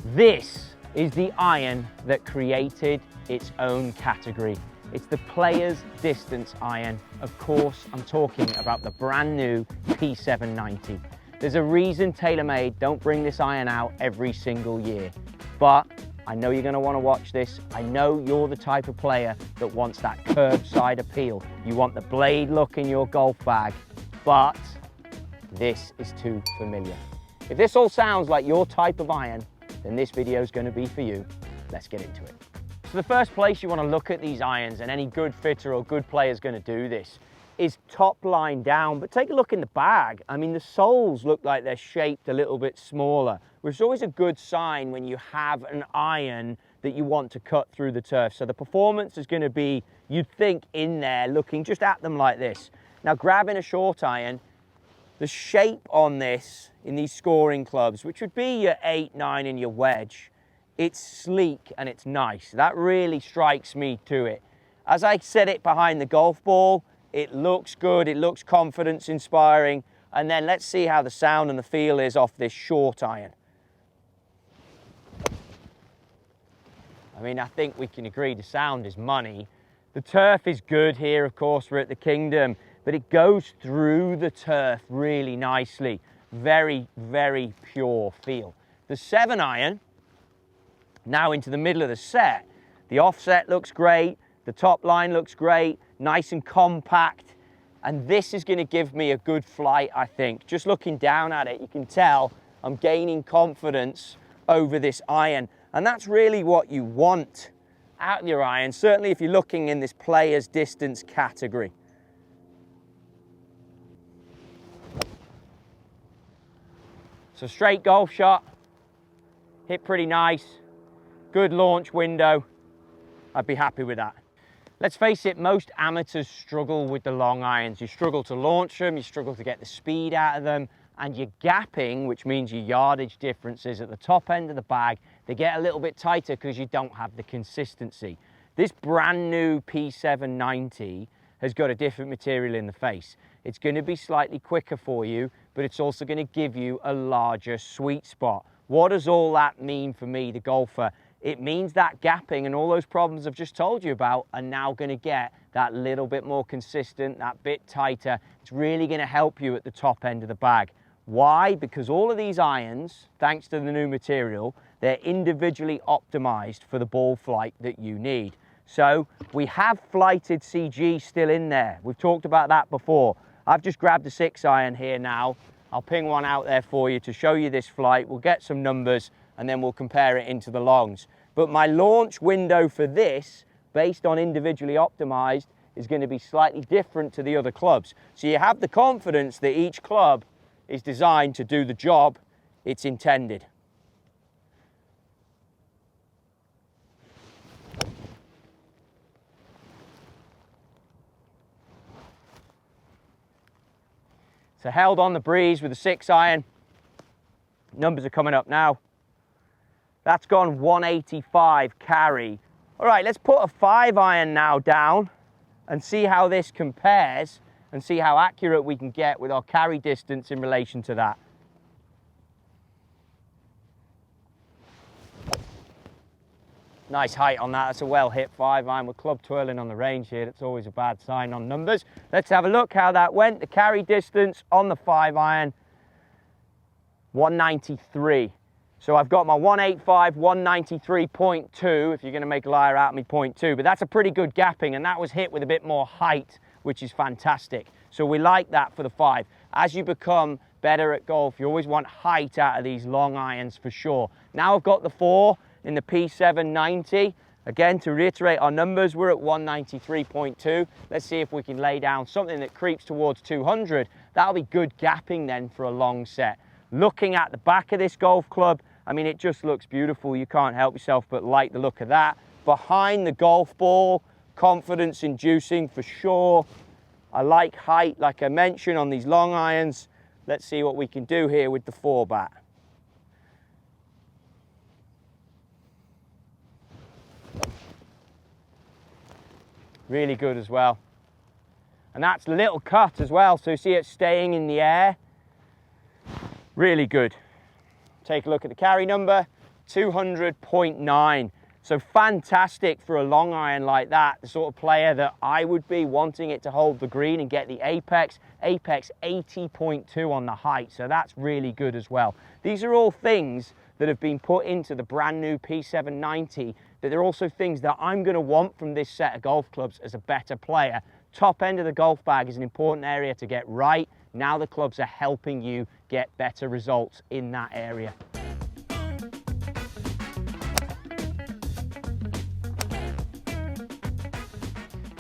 This is the iron that created its own category. It's the player's distance iron. Of course, I'm talking about the brand new P790. There's a reason TaylorMade don't bring this iron out every single year, but I know you're going to want to watch this. I know you're the type of player that wants that curbside appeal. You want the blade look in your golf bag, but this is too familiar. If this all sounds like your type of iron, then this video is going to be for you. Let's get into it. So the first place you want to look at these irons, and any good fitter or good player is going to do this, is top line down. But take a look in the bag. I mean, the soles look like they're shaped a little bit smaller, which is always a good sign when you have an iron that you want to cut through the turf. So the performance is going to be, you'd think, in there looking just at them like this. Now, grabbing a short iron, the shape on this in these scoring clubs, which would be your 8, 9 and your wedge, it's sleek and it's nice. That really strikes me to it. As I set it behind the golf ball, it looks good, it looks confidence inspiring. And then let's see how the sound and the feel is off this short iron. I mean, I think we can agree the sound is money. The turf is good here, of course, we're at the Kingdom, but it goes through the turf really nicely. Very, very pure feel. The 7 iron, now into the middle of the set. The offset looks great, the top line looks great, nice and compact, and this is going to give me a good flight, I think. Just looking down at it, you can tell I'm gaining confidence over this iron, and that's really what you want out of your iron, certainly if you're looking in this player's distance category. So straight golf shot, hit pretty nice, good launch window. I'd be happy with that. Let's face it, most amateurs struggle with the long irons. You struggle to launch them, you struggle to get the speed out of them, and your gapping, which means your yardage differences at the top end of the bag, they get a little bit tighter because you don't have the consistency. This brand new P790 has got a different material in the face. It's going to be slightly quicker for you, but it's also going to give you a larger sweet spot. What does all that mean for me, the golfer? It means that gapping and all those problems I've just told you about are now going to get that little bit more consistent, that bit tighter. It's really going to help you at the top end of the bag. Why? Because all of these irons, thanks to the new material, they're individually optimized for the ball flight that you need. So we have FLTD CG still in there. We've talked about that before. I've just grabbed a 6 iron here now. I'll ping one out there for you to show you this flight. We'll get some numbers and then we'll compare it into the longs. But my launch window for this, based on individually optimized, is going to be slightly different to the other clubs. So you have the confidence that each club is designed to do the job it's intended. So held on the breeze with a 6 iron. Numbers are coming up now. That's gone 185 carry. All right, let's put a 5 iron now down and see how this compares and see how accurate we can get with our carry distance in relation to that. Nice height on that. That's a well hit 5 iron. We're club twirling on the range here. That's always a bad sign on numbers. Let's have a look how that went. The carry distance on the 5 iron, 193. So I've got my 185, 193.2, if you're going to make a liar out of me, 0.2. But that's a pretty good gapping, and that was hit with a bit more height, which is fantastic. So we like that for the 5. As you become better at golf, you always want height out of these long irons for sure. Now I've got the 4 in the P790. Again, to reiterate our numbers, we're at 193.2. Let's see if we can lay down something that creeps towards 200. That'll be good gapping then for a long set. Looking at the back of this golf club, I mean, it just looks beautiful. You can't help yourself but like the look of that. Behind the golf ball, confidence inducing for sure. I like height, like I mentioned, on these long irons. Let's see what we can do here with the 4 bat. Really good as well. And that's a little cut as well, so you see it staying in the air. Really good. Take a look at the carry number, 200.9. So fantastic for a long iron like that, the sort of player that I would be, wanting it to hold the green and get the apex. Apex 80.2 on the height, so that's really good as well. These are all things that have been put into the brand new P790, but they're also things that I'm going to want from this set of golf clubs as a better player. Top end of the golf bag is an important area to get right. Now the clubs are helping you get better results in that area.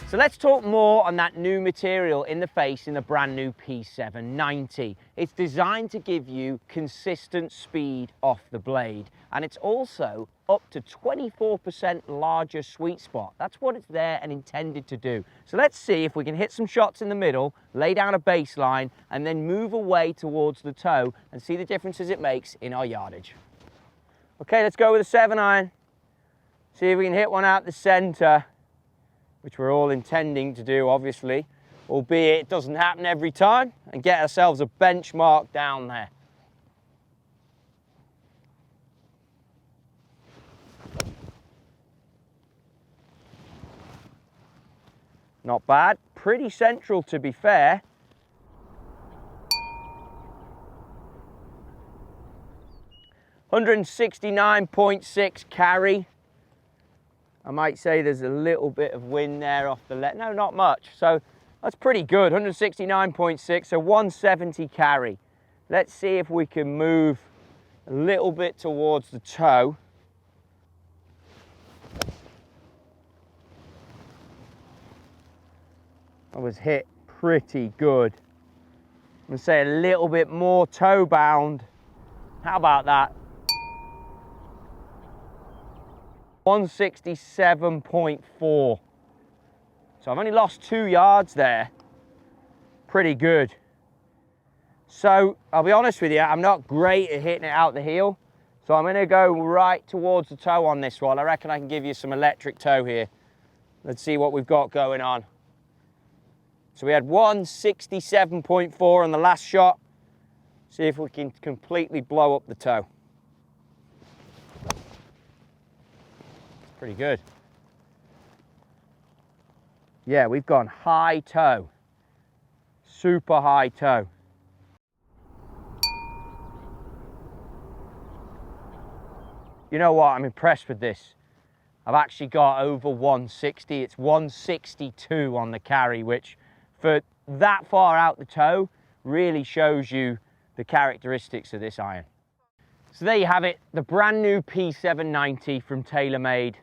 So let's talk more on that new material in the face in the brand new P790. It's designed to give you consistent speed off the blade, and it's also up to 24% larger sweet spot. That's what it's there and intended to do. So let's see if we can hit some shots in the middle, lay down a baseline, and then move away towards the toe and see the differences it makes in our yardage. Okay, let's go with a 7-iron. See if we can hit one out the center, which we're all intending to do, obviously, albeit it doesn't happen every time, and get ourselves a benchmark down there. Not bad, pretty central to be fair. $169.6 carry. I might say there's a little bit of wind there off the left. No, not much. So that's pretty good. 169.6, so 170 carry. Let's see if we can move a little bit towards the toe. I was hit pretty good. I'm going to say a little bit more toe bound. How about that? 167.4. So I've only lost 2 yards there. Pretty good. So I'll be honest with you, I'm not great at hitting it out the heel. So I'm going to go right towards the toe on this one. I reckon I can give you some electric toe here. Let's see what we've got going on. So we had 167.4 on the last shot. See if we can completely blow up the toe. Pretty good. Yeah, we've gone high toe. Super high toe. You know what? I'm impressed with this. I've actually got over 160. It's 162 on the carry, which for that far out the toe really shows you the characteristics of this iron. So there you have it, the brand new P790 from TaylorMade.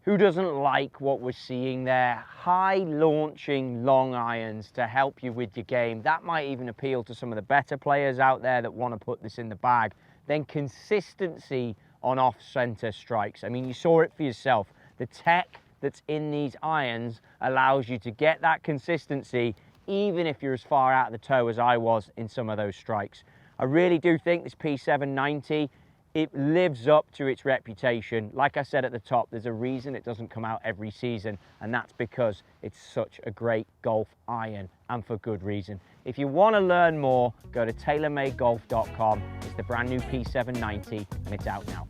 Who doesn't like what we're seeing there? High launching long irons to help you with your game. That might even appeal to some of the better players out there that want to put this in the bag. Then consistency on off-center strikes. I mean, you saw it for yourself. The tech that's in these irons allows you to get that consistency even if you're as far out of the toe as I was in some of those strikes. I really do think this P790, it lives up to its reputation. Like I said at the top, there's a reason it doesn't come out every season, and that's because it's such a great golf iron, and for good reason. If you want to learn more, go to TaylorMadeGolf.com. It's the brand new P790, and it's out now.